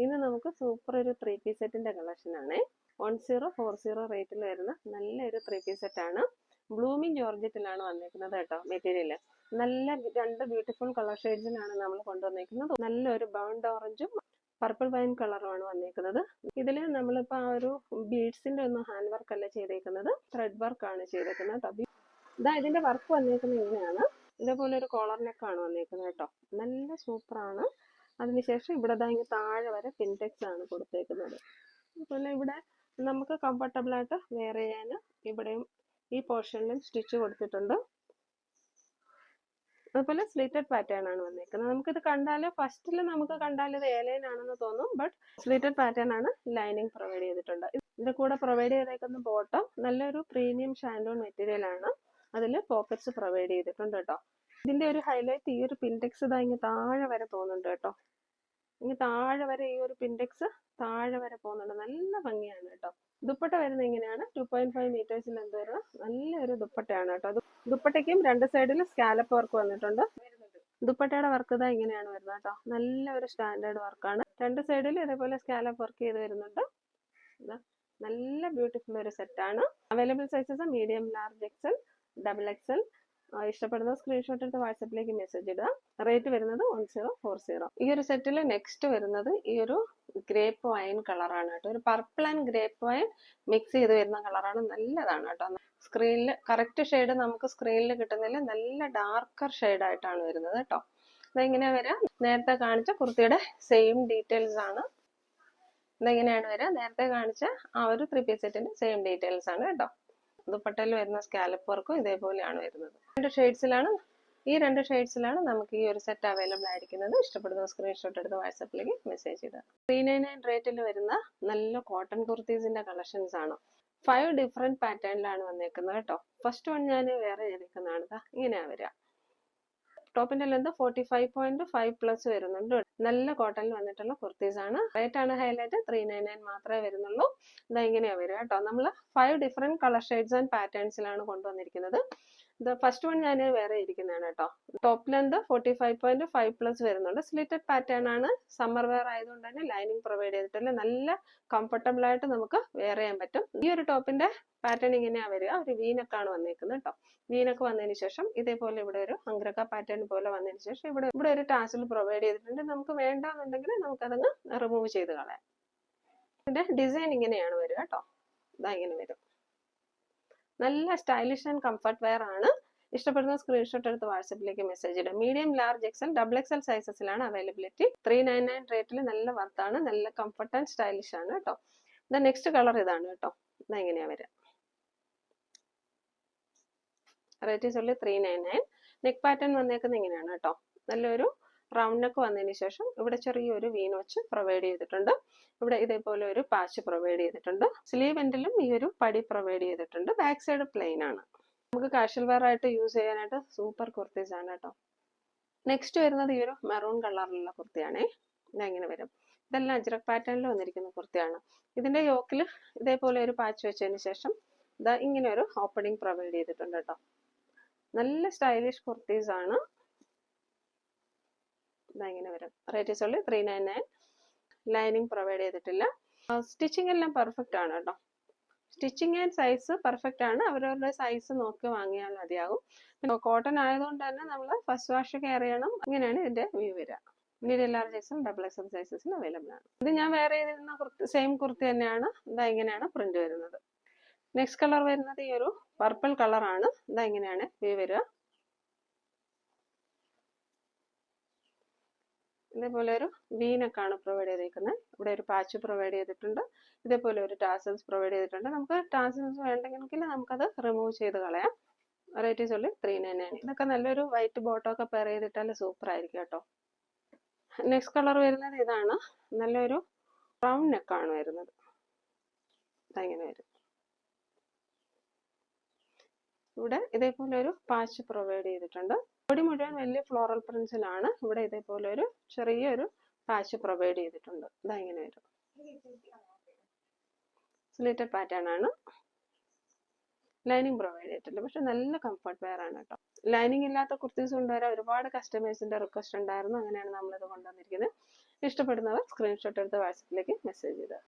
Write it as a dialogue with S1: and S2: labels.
S1: ഇന്ന് നമുക്ക് സൂപ്പർ ഒരു 3 പീസ് സെറ്റിന്റെ കളക്ഷൻ ആണ്. 1040 റേറ്റിൽ വരുന്ന നല്ലൊരു 3 പീസ് സെറ്റ് ആണ്. ബ്ലൂമിങ് ജോർജറ്റിലാണ് വന്നിരിക്കുന്നത് കേട്ടോ. മെറ്റീരിയൽ നല്ല രണ്ട് ബ്യൂട്ടിഫുൾ കളർ ഷെയ്ഡ്സിലാണ് നമ്മൾ കൊണ്ടുവന്നിരിക്കുന്നത്. നല്ലൊരു ബൗണ്ട് ഓറഞ്ചും പർപ്പിൾ വൈൻ കളറുമാണ് വന്നിരിക്കുന്നത്. ഇതിൽ നമ്മളിപ്പോൾ ആ ഒരു ബീഡ്സിന്റെ ഒന്നും ഹാൻഡ് വർക്ക് അല്ല ചെയ്തേക്കുന്നത്, ത്രെഡ് വർക്ക് ആണ് ചെയ്തേക്കുന്നത്. ഇതാ ഇതിന്റെ വർക്ക് വന്നിരിക്കുന്നത് ഇങ്ങനെയാണ്. ഇതേപോലെ ഒരു കോളർ നെക്കാണ് വന്നിരിക്കുന്നത് കേട്ടോ. നല്ല സൂപ്പറാണ്. അതിനുശേഷം ഇവിടെ ഇങ്ങനെ താഴെ വരെ പിൻടെക്സ് ആണ് കൊടുത്തേക്കുന്നത്. അതുപോലെ ഇവിടെ നമുക്ക് കംഫർട്ടബിൾ ആയിട്ട് വെയർ ചെയ്യാൻ ഇവിടെയും ഈ പോർഷനിലും സ്റ്റിച്ച് കൊടുത്തിട്ടുണ്ട്. അതുപോലെ സ്ലിറ്റഡ് പാറ്റേൺ ആണ് വന്നിരിക്കുന്നത്. നമുക്കിത് കണ്ടാൽ ഫസ്റ്റിൽ നമുക്ക് കണ്ടാൽ ഇത് എയർലൈൻ ആണെന്ന് തോന്നും, ബട്ട് സ്ലിറ്റഡ് പാറ്റേൺ ആണ്. ലൈനിങ് പ്രൊവൈഡ് ചെയ്തിട്ടുണ്ട്. ഇതിന്റെ കൂടെ പ്രൊവൈഡ് ചെയ്തേക്കുന്ന ബോട്ടം നല്ലൊരു പ്രീമിയം ഷാൻഡോൺ മെറ്റീരിയൽ ആണ്. അതിൽ പോക്കറ്റ്സ് പ്രൊവൈഡ് ചെയ്തിട്ടുണ്ട് കേട്ടോ. ഇതിന്റെ ഒരു ഹൈലൈറ്റ് ഈ ഒരു പിൻടെക്സ് ഇങ്ങ് താഴെ വരെ പോകുന്നുണ്ട് കേട്ടോ. ഇങ്ങ് താഴെ വരെ ഈ ഒരു പിൻടെക്സ് താഴെ വരെ പോകുന്നുണ്ട്. നല്ല ഭംഗിയാണ് കേട്ടോ. ദുപ്പട്ട വരുന്നത് ഇങ്ങനെയാണ്. 2.5 മീറ്റേഴ്സിൽ എന്ത് വരുന്ന നല്ലൊരു ദുപ്പട്ടയാണ് കേട്ടോ. ദുപ്പട്ടയ്ക്കും രണ്ട് സൈഡിൽ സ്കാലപ്പ് വർക്ക് വന്നിട്ടുണ്ട്. ദുപ്പട്ടയുടെ വർക്ക് ഇങ്ങനെയാണ് വരുന്നത് കേട്ടോ. നല്ലൊരു സ്റ്റാൻഡേർഡ് വർക്കാണ്. രണ്ട് സൈഡിൽ ഇതേപോലെ സ്കാലപ്പ് വർക്ക് ചെയ്ത് വരുന്നുണ്ട്. നല്ല ബ്യൂട്ടിഫുൾ ഒരു സെറ്റാണ്. Available sizes medium, large, XL, double XL. ഇഷ്ടപ്പെടുന്ന സ്ക്രീൻഷോട്ട് എടുത്ത് വാട്സപ്പിലേക്ക് മെസ്സേജ് ഇടുക. റേറ്റ് വരുന്നത് 1040. ഈ ഒരു സെറ്റിൽ നെക്സ്റ്റ് വരുന്നത് ഈ ഒരു ഗ്രേപ്പ് വൈൻ കളറാണ് കേട്ടോ. ഒരു purple and grape wine mix ചെയ്ത് വരുന്ന കളറാണ്. നല്ലതാണ് കേട്ടോ. സ്ക്രീനിൽ കറക്റ്റ് ഷെയ്ഡ് നമുക്ക് സ്ക്രീനിൽ കിട്ടുന്നില്ല. നല്ല ഡാർക്കർ ഷെയ്ഡ് ആയിട്ടാണ് വരുന്നത് കേട്ടോ. ഇതെങ്ങനെയാ വരിക? നേരത്തെ കാണിച്ച കുർത്തിയുടെ സെയിം ഡീറ്റെയിൽസ് ആണ്. ഇതെങ്ങനെയാണ് വരിക? നേരത്തെ കാണിച്ച ആ ഒരു 3 പീസ് സെറ്റിന്റെ സെയിം ഡീറ്റെയിൽസ് ആണ് കേട്ടോ. ദുപ്പട്ടയിൽ വരുന്ന സ്കാലപ്പ് വർക്കും ഇതേപോലെയാണ് വരുന്നത്. ഈ രണ്ട് ഷെയ്ഡ്സിലാണ് നമുക്ക് ഈ ഒരു സെറ്റ് അവൈലബിൾ ആയിരിക്കുന്നത്. ഇഷ്ടപ്പെടുന്ന സ്ക്രീൻഷോട്ട് എടുത്ത് വാട്സപ്പിലേക്ക് മെസ്സേജ് ഇടുക. 399 റേറ്റിൽ വരുന്ന നല്ല കോട്ടൺ കുർത്തീസിന്റെ കളക്ഷൻസ് ആണ്. 5 ഡിഫറെന്റ് പാറ്റേണിലാണ് വന്നേക്കുന്നത് കേട്ടോ. ഫസ്റ്റ് വൺ ഞാൻ വേറെ ചെയ്തിരിക്കുന്നതാണ്. ഇങ്ങനെയാ വരിക. ടോപ്പിന്റെ ലെന്ത് 45.5+ വരുന്നുണ്ട്. നല്ല കോട്ടണിൽ വന്നിട്ടുള്ള കുർത്തീസ് ആണ്. റേറ്റ് ആണ് ഹൈലൈറ്റ്. 399 മാത്രമേ വരുന്നുള്ളൂ. ഇങ്ങനെയാ വരിക കേട്ടോ. നമ്മൾ 5 ഡിഫറെന്റ് കളർ ഷെയ്ഡ്സ് ആൻഡ് പാറ്റേൺസിലാണ് കൊണ്ടുവന്നിരിക്കുന്നത്. ഫസ്റ്റ് വൺ ഞാൻ വേറെ ഇരിക്കുന്നതാണ് കേട്ടോ. ടോപ്പ് ലെന്ത് 45.5+ വരുന്നുണ്ട്. സ്ലിറ്റഡ് പാറ്റേൺ ആണ്. സമ്മർ വെയർ ആയതുകൊണ്ട് തന്നെ ലൈനിങ് പ്രൊവൈഡ് ചെയ്തിട്ടില്ല. നല്ല കംഫർട്ടബിൾ ആയിട്ട് നമുക്ക് വെയർ ചെയ്യാൻ പറ്റും. ഈ ഒരു ടോപ്പിന്റെ പാറ്റേൺ ഇങ്ങനെയാ വരിക. ഒരു വീനക്കാണ് വന്നേക്കുന്നത് കേട്ടോ. വീനക്ക് വന്നതിന് ശേഷം ഇതേപോലെ ഇവിടെ ഒരു അംഗ്രക പാറ്റേൺ പോലെ വന്നതിന് ശേഷം ഇവിടെ ഒരു ടാസിൽ പ്രൊവൈഡ് ചെയ്തിട്ടുണ്ട്. നമുക്ക് വേണ്ടാന്നുണ്ടെങ്കിൽ നമുക്കതങ്ങ് റിമൂവ് ചെയ്ത് കളയാം. ഇതിന്റെ ഡിസൈൻ ഇങ്ങനെയാണ് വരിക കേട്ടോ. ഇങ്ങനെ വരും. നല്ല സ്റ്റൈലിഷ് ആൻഡ് കംഫർട്ട് വെയർ ആണ്. ഇഷ്ടപ്പെടുന്ന സ്ക്രീൻഷോട്ട് എടുത്ത് വാട്സപ്പിലേക്ക് മെസ്സേജ് ഇടുക. Medium, large, XL, double XL സൈസസിലാണ് അവൈലബിലിറ്റി. 399 റേറ്റിൽ നല്ല വർത്താണ്. നല്ല കംഫർട്ട് ആൻഡ് സ്റ്റൈലിഷ് ആണ് കേട്ടോ. നെക്സ്റ്റ് കളർ ഇതാണ് കേട്ടോ. ഇതെങ്ങനെയാ വരിക? Rate is only 399. Neck pattern വന്നേക്കുന്നത് ഇങ്ങനെയാണ് കേട്ടോ. നല്ലൊരു റൗണ്ട് നെക്ക് വന്നതിന് ശേഷം ഇവിടെ ചെറിയൊരു വീൻ വെച്ച് പ്രൊവൈഡ് ചെയ്തിട്ടുണ്ട്. ഇവിടെ ഇതേപോലെ ഒരു പാച്ച് പ്രൊവൈഡ് ചെയ്തിട്ടുണ്ട്. സ്ലീവ് എൻഡിലും ഈ ഒരു പടി പ്രൊവൈഡ് ചെയ്തിട്ടുണ്ട്. ബാക്ക് സൈഡ് പ്ലെയിൻ ആണ്. നമുക്ക് കാഷ്വൽ വെയർ ആയിട്ട് യൂസ് ചെയ്യാനായിട്ട് സൂപ്പർ കുർത്തീസ് ആണ് കേട്ടോ. നെക്സ്റ്റ് വരുന്നത് ഈ ഒരു മെറൂൺ കളറിലുള്ള കുർത്തിയാണേ. ഇതെങ്ങനെ വരും? ഇതെല്ലാം അജ്രക് പാറ്റേണിൽ വന്നിരിക്കുന്ന കുർത്തിയാണ്. ഇതിന്റെ യോക്കിൽ ഇതേപോലെ ഒരു പാച്ച് വെച്ചതിന് ശേഷം ഇങ്ങനെ ഒരു ഓപ്പണിംഗ് പ്രൊവൈഡ് ചെയ്തിട്ടുണ്ട് കേട്ടോ. നല്ല സ്റ്റൈലിഷ് കുർത്തീസ് ആണ്. ഇങ്ങനെ വരും. Rate is only 399. Lining provide ചെയ്തിട്ടില്ല. സ്റ്റിച്ചിങ് എല്ലാം പെർഫെക്റ്റ് ആണ് കേട്ടോ. സ്റ്റിച്ചിങ് ആൻഡ് സൈസ് പെർഫെക്റ്റ് ആണ്. അവരവരുടെ സൈസ് നോക്കി വാങ്ങിയാൽ മതിയാകും. പിന്നെ കോട്ടൺ ആയതുകൊണ്ട് തന്നെ നമ്മൾ ഫസ്റ്റ് വാഷ് കെയർ ചെയ്യണം. അങ്ങനെയാണ് ഇതിന്റെ വ്യൂ വരിക. Medium, large XL, double XL സൈസസിൽ അവൈലബിൾ ആണ്. ഇത് ഞാൻ വേറെ ചെയ്തിരുന്ന സെയിം കുർത്തി തന്നെയാണ്. ഇങ്ങനെയാണ് പ്രിന്റ് വരുന്നത്. നെക്സ്റ്റ് കളർ വരുന്നത് ഈ ഒരു പർപ്പിൾ കളറാണ്. ഇങ്ങനെയാണ് വ്യൂ വരിക. ഇതേപോലെ ഒരു വീനക്കാണ് പ്രൊവൈഡ് ചെയ്തിരിക്കുന്നത്. ഇവിടെ ഒരു പാച്ച് പ്രൊവൈഡ് ചെയ്തിട്ടുണ്ട്. ഇതേപോലെ ഒരു ടാസൽസ് പ്രൊവൈഡ് ചെയ്തിട്ടുണ്ട്. നമുക്ക് ടാസൽസ് വേണ്ടെങ്കിൽ നമുക്കത് റിമൂവ് ചെയ്ത് കളയാം. Rate is only 399. ഇതൊക്കെ നല്ലൊരു വൈറ്റ് ബോട്ടോ ഒക്കെ പെയർ ചെയ്തിട്ടാൽ സൂപ്പർ ആയിരിക്കും കേട്ടോ. നെക്സ്റ്റ് കളർ വരുന്നത് ഇതാണ്. നല്ലൊരു റൗണ്ട് നെക്കാണ് വരുന്നത്. ഇങ്ങനെ വരും. ഇവിടെ ഇതേപോലെ ഒരു പാച്ച് പ്രൊവൈഡ് ചെയ്തിട്ടുണ്ട്. ബോഡി മുഴുവൻ വലിയ ഫ്ലോറൽ പ്രിന്റ്സിലാണ്. ഇവിടെ ഇതേപോലെ ഒരു ചെറിയൊരു പാച്ച് പ്രൊവൈഡ് ചെയ്തിട്ടുണ്ട്. ഇങ്ങനെ വരും. സ്ലിറ്റഡ് പാറ്റേൺ ആണ്. ലൈനിങ് പ്രൊവൈഡ് ചെയ്തിട്ടില്ല. പക്ഷെ നല്ല കംഫർട്ട് വെയർ ആണ് കേട്ടോ. ലൈനിങ് ഇല്ലാത്ത കുർത്തീസ് കൊണ്ടുവരാൻ ഒരുപാട് കസ്റ്റമേഴ്സിന്റെ റിക്വസ്റ്റ് ഉണ്ടായിരുന്നു. അങ്ങനെയാണ് നമ്മളിത് കൊണ്ടുവന്നിരിക്കുന്നത്. ഇഷ്ടപ്പെടുന്നവർ സ്ക്രീൻഷോട്ട് എടുത്ത് വാട്സപ്പിലേക്ക് മെസ്സേജ് ചെയ്താൽ